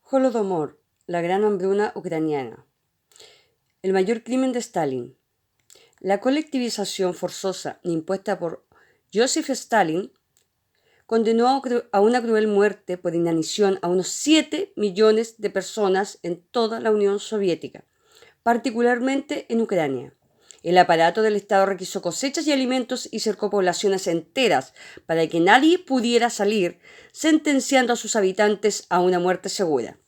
Holodomor, la gran hambruna ucraniana. El mayor crimen de Stalin. La colectivización forzosa impuesta por Joseph Stalin condenó a una cruel muerte por inanición a unos 7 millones de personas en toda la Unión Soviética, particularmente en Ucrania. El aparato del Estado requisó cosechas y alimentos y cercó poblaciones enteras para que nadie pudiera salir, sentenciando a sus habitantes a una muerte segura.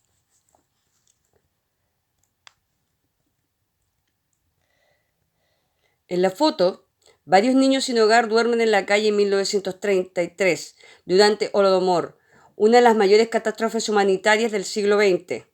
En la foto, varios niños sin hogar duermen en la calle en 1933, durante Holodomor, una de las mayores catástrofes humanitarias del siglo XX.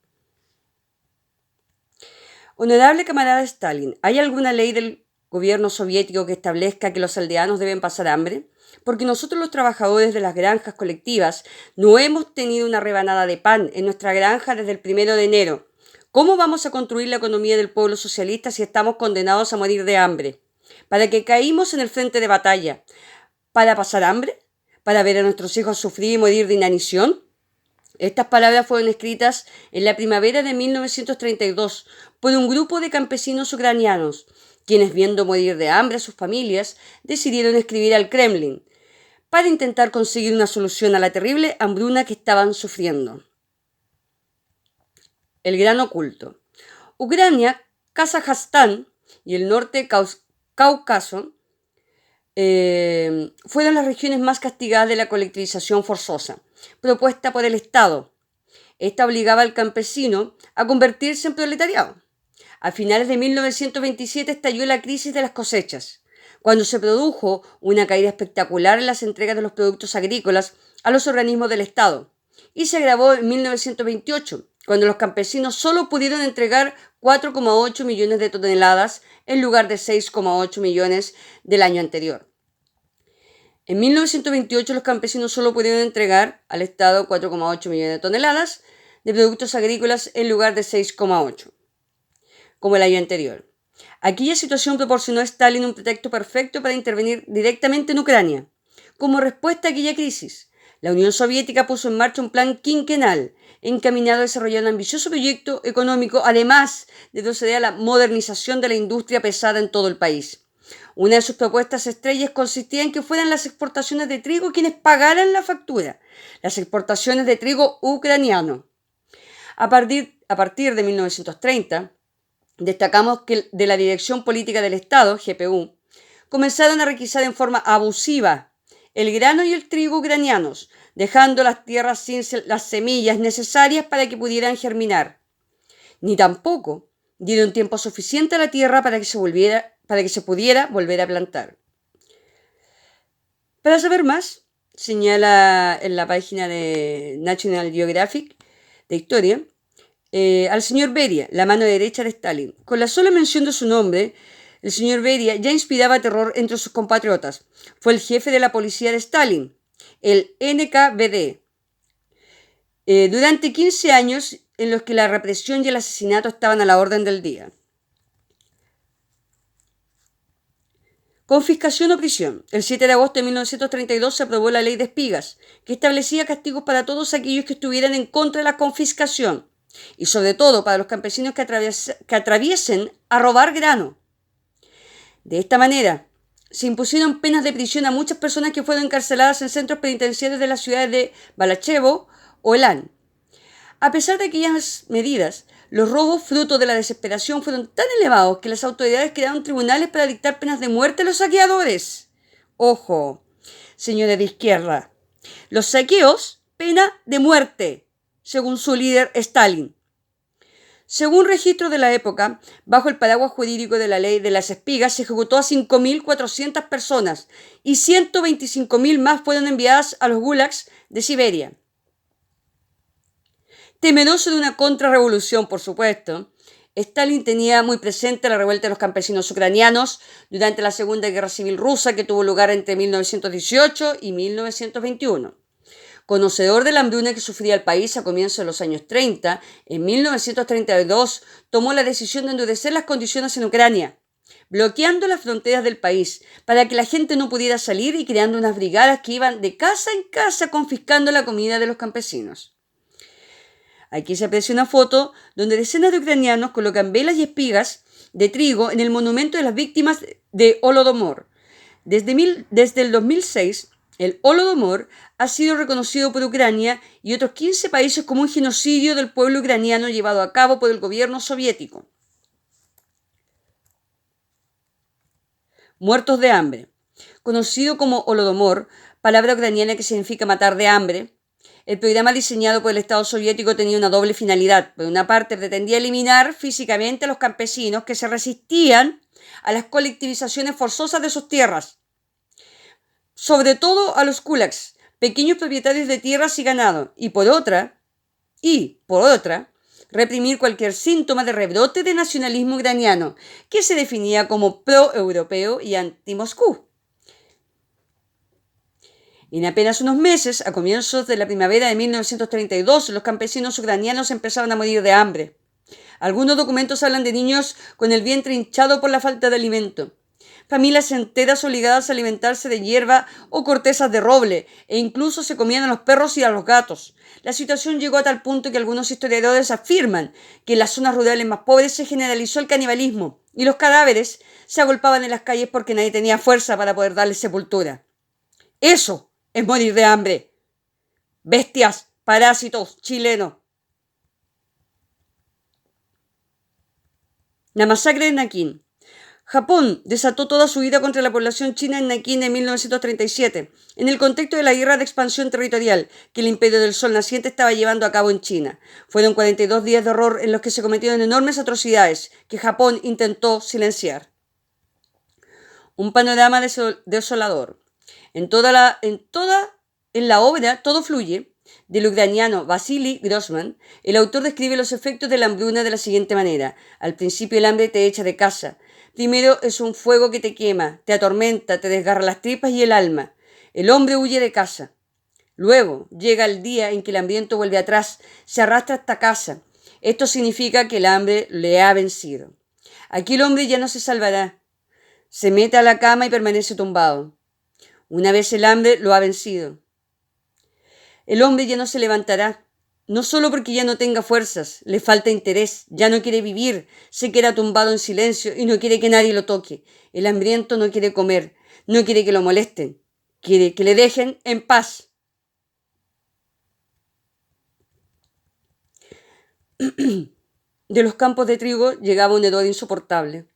Honorable camarada Stalin, ¿hay alguna ley del gobierno soviético que establezca que los aldeanos deben pasar hambre? Porque nosotros los trabajadores de las granjas colectivas no hemos tenido una rebanada de pan en nuestra granja desde el 1 de enero. ¿Cómo vamos a construir la economía del pueblo socialista si estamos condenados a morir de hambre? ¿Para qué caímos en el frente de batalla? ¿Para pasar hambre? ¿Para ver a nuestros hijos sufrir y morir de inanición? Estas palabras fueron escritas en la primavera de 1932 por un grupo de campesinos ucranianos, quienes, viendo morir de hambre a sus familias, decidieron escribir al Kremlin para intentar conseguir una solución a la terrible hambruna que estaban sufriendo. El gran oculto. Ucrania, Kazajstán y el norte Cáucaso fueron las regiones más castigadas de la colectivización forzosa, propuesta por el Estado. Esta obligaba al campesino a convertirse en proletariado. A finales de 1927 estalló la crisis de las cosechas, cuando se produjo una caída espectacular en las entregas de los productos agrícolas a los organismos del Estado, y se agravó en 1928, cuando los campesinos solo pudieron entregar 4,8 millones de toneladas en lugar de 6,8 millones del año anterior. En 1928 los campesinos solo pudieron entregar al Estado 4,8 millones de toneladas de productos agrícolas en lugar de 6,8, como el año anterior. Aquella situación proporcionó a Stalin un pretexto perfecto para intervenir directamente en Ucrania. Como respuesta a aquella crisis, la Unión Soviética puso en marcha un plan quinquenal encaminado a desarrollar un ambicioso proyecto económico, además de proceder a la modernización de la industria pesada en todo el país. Una de sus propuestas estrellas consistía en que fueran las exportaciones de trigo quienes pagaran la factura, las exportaciones de trigo ucraniano. A partir de 1930, destacamos que de la Dirección Política del Estado, GPU, comenzaron a requisar en forma abusiva el grano y el trigo ucranianos, dejando las tierras sin las semillas necesarias para que pudieran germinar. Ni tampoco dieron tiempo suficiente a la tierra para que se pudiera volver a plantar. Para saber más, señala en la página de National Geographic de Historia, al señor Beria, la mano derecha de Stalin. Con la sola mención de su nombre, el señor Beria ya inspiraba terror entre sus compatriotas. Fue el jefe de la policía de Stalin, el NKVD, durante 15 años en los que la represión y el asesinato estaban a la orden del día. Confiscación o prisión. El 7 de agosto de 1932 se aprobó la ley de espigas, que establecía castigos para todos aquellos que estuvieran en contra de la confiscación, y sobre todo para los campesinos que atraviesen a robar grano. De esta manera, se impusieron penas de prisión a muchas personas que fueron encarceladas en centros penitenciarios de las ciudades de Balachevo o Elán. A pesar de aquellas medidas, los robos fruto de la desesperación fueron tan elevados que las autoridades crearon tribunales para dictar penas de muerte a los saqueadores. Ojo, señores de izquierda, los saqueos, pena de muerte, según su líder Stalin. Según registros de la época, bajo el paraguas jurídico de la ley de las espigas, se ejecutó a 5.400 personas y 125.000 más fueron enviadas a los gulags de Siberia. Temeroso de una contrarrevolución, por supuesto, Stalin tenía muy presente la revuelta de los campesinos ucranianos durante la Segunda Guerra Civil Rusa que tuvo lugar entre 1918 y 1921. Conocedor de la hambruna que sufría el país a comienzos de los años 30, en 1932 tomó la decisión de endurecer las condiciones en Ucrania, bloqueando las fronteras del país para que la gente no pudiera salir y creando unas brigadas que iban de casa en casa confiscando la comida de los campesinos. Aquí se aprecia una foto donde decenas de ucranianos colocan velas y espigas de trigo en el monumento de las víctimas de Holodomor. Desde el 2006, el Holodomor ha sido reconocido por Ucrania y otros 15 países como un genocidio del pueblo ucraniano llevado a cabo por el gobierno soviético. Muertos de hambre. Conocido como Holodomor, palabra ucraniana que significa matar de hambre, el programa diseñado por el Estado soviético tenía una doble finalidad. Por una parte, pretendía eliminar físicamente a los campesinos que se resistían a las colectivizaciones forzosas de sus tierras, sobre todo a los kulaks, pequeños propietarios de tierras y ganado, y por otra, reprimir cualquier síntoma de rebrote de nacionalismo ucraniano, que se definía como pro-europeo y anti-Moscú. En apenas unos meses, a comienzos de la primavera de 1932, los campesinos ucranianos empezaron a morir de hambre. Algunos documentos hablan de niños con el vientre hinchado por la falta de alimento, familias enteras obligadas a alimentarse de hierba o cortezas de roble, e incluso se comían a los perros y a los gatos. La situación llegó a tal punto que algunos historiadores afirman que en las zonas rurales más pobres se generalizó el canibalismo y los cadáveres se agolpaban en las calles porque nadie tenía fuerza para poder darles sepultura. Eso es morir de hambre. Bestias, parásitos, chilenos. La masacre de Nankín. Japón desató toda su ira contra la población china en Nankín en 1937, en el contexto de la guerra de expansión territorial que el Imperio del Sol Naciente estaba llevando a cabo en China. Fueron 42 días de horror en los que se cometieron enormes atrocidades que Japón intentó silenciar. Un panorama desolador. En la obra Todo fluye, del ucraniano Vasily Grossman, el autor describe los efectos de la hambruna de la siguiente manera. Al principio el hambre te echa de casa. Primero es un fuego que te quema, te atormenta, te desgarra las tripas y el alma. El hombre huye de casa. Luego llega el día en que el hambriento vuelve atrás, se arrastra hasta casa. Esto significa que el hambre le ha vencido. Aquí el hombre ya no se salvará. Se mete a la cama y permanece tumbado. Una vez el hambre lo ha vencido. El hombre ya no se levantará, no solo porque ya no tenga fuerzas, le falta interés, ya no quiere vivir, se queda tumbado en silencio y no quiere que nadie lo toque. El hambriento no quiere comer, no quiere que lo molesten, quiere que le dejen en paz. De los campos de trigo llegaba un hedor insoportable,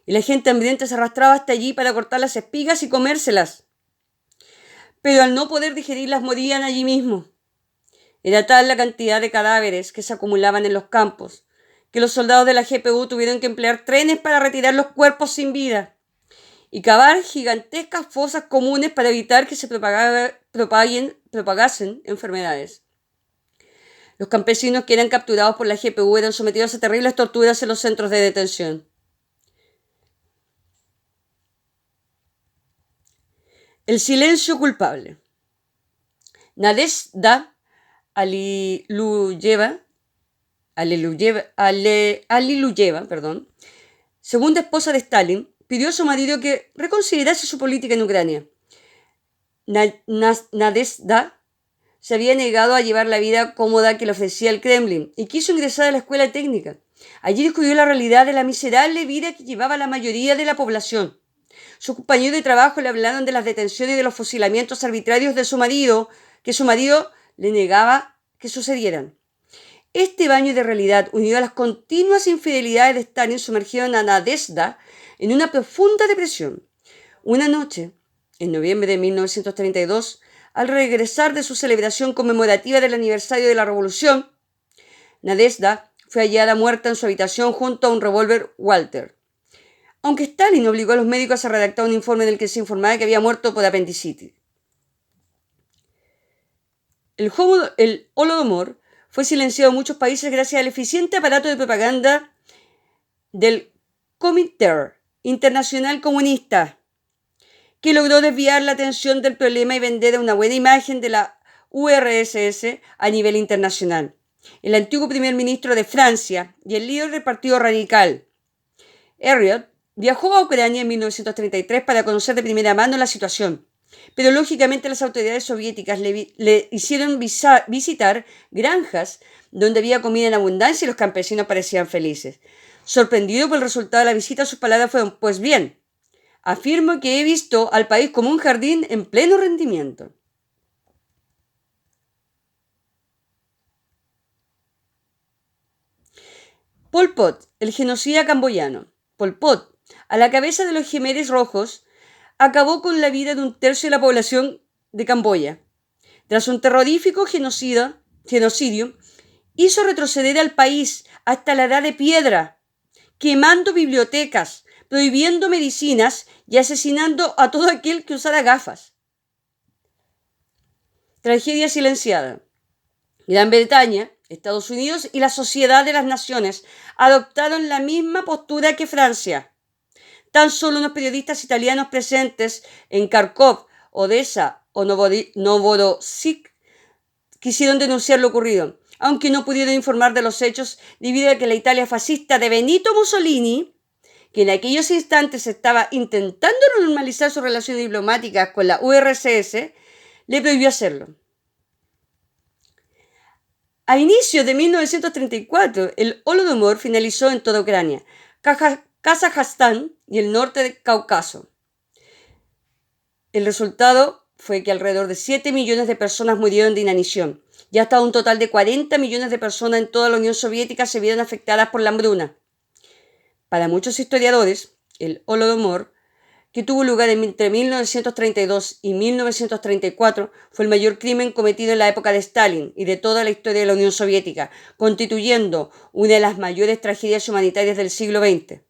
y la gente hambrienta se arrastraba hasta allí para cortar las espigas y comérselas. Pero al no poder digerirlas morían allí mismo. Era tal la cantidad de cadáveres que se acumulaban en los campos, que los soldados de la GPU tuvieron que emplear trenes para retirar los cuerpos sin vida y cavar gigantescas fosas comunes para evitar que se propagasen enfermedades. Los campesinos que eran capturados por la GPU eran sometidos a terribles torturas en los centros de detención. El silencio culpable. Nadezhda Aliluyeva, segunda esposa de Stalin, pidió a su marido que reconsiderase su política en Ucrania. Nadezhda se había negado a llevar la vida cómoda que le ofrecía el Kremlin y quiso ingresar a la escuela técnica. Allí descubrió la realidad de la miserable vida que llevaba la mayoría de la población. Sus compañeros de trabajo le hablaron de las detenciones y de los fusilamientos arbitrarios de su marido, que su marido le negaba que sucedieran. Este baño de realidad, unido a las continuas infidelidades de Stalin, sumergieron a Nadezhda en una profunda depresión. Una noche, en noviembre de 1932, al regresar de su celebración conmemorativa del aniversario de la Revolución, Nadezhda fue hallada muerta en su habitación junto a un revólver Walter. Aunque Stalin obligó a los médicos a redactar un informe en el que se informaba que había muerto por apendicitis. El Holodomor fue silenciado en muchos países gracias al eficiente aparato de propaganda del Comintern Internacional Comunista, que logró desviar la atención del problema y vender una buena imagen de la URSS a nivel internacional. El antiguo primer ministro de Francia y el líder del Partido Radical, Herriot, viajó a Ucrania en 1933 para conocer de primera mano la situación. Pero lógicamente las autoridades soviéticas le hicieron visitar granjas donde había comida en abundancia y los campesinos parecían felices. Sorprendido por el resultado de la visita, sus palabras fueron: pues bien, afirmo que he visto al país como un jardín en pleno rendimiento. Pol Pot, el genocida camboyano. Pol Pot, a la cabeza de los Jemeres Rojos, acabó con la vida de un tercio de la población de Camboya. Tras un terrorífico genocidio, hizo retroceder al país hasta la edad de piedra, quemando bibliotecas, prohibiendo medicinas y asesinando a todo aquel que usara gafas. Tragedia silenciada. Gran Bretaña, Estados Unidos y la Sociedad de las Naciones adoptaron la misma postura que Francia. Tan solo unos periodistas italianos presentes en Kharkov, Odessa o Novorossiysk quisieron denunciar lo ocurrido, aunque no pudieron informar de los hechos debido a que la Italia fascista de Benito Mussolini, que en aquellos instantes estaba intentando normalizar sus relaciones diplomáticas con la URSS, le prohibió hacerlo. A inicios de 1934, el Holodomor finalizó en toda Ucrania, Kazajstán y el norte del Cáucaso. El resultado fue que alrededor de 7 millones de personas murieron de inanición y hasta un total de 40 millones de personas en toda la Unión Soviética se vieron afectadas por la hambruna. Para muchos historiadores, el Holodomor, que tuvo lugar entre 1932 y 1934, fue el mayor crimen cometido en la época de Stalin y de toda la historia de la Unión Soviética, constituyendo una de las mayores tragedias humanitarias del siglo XX.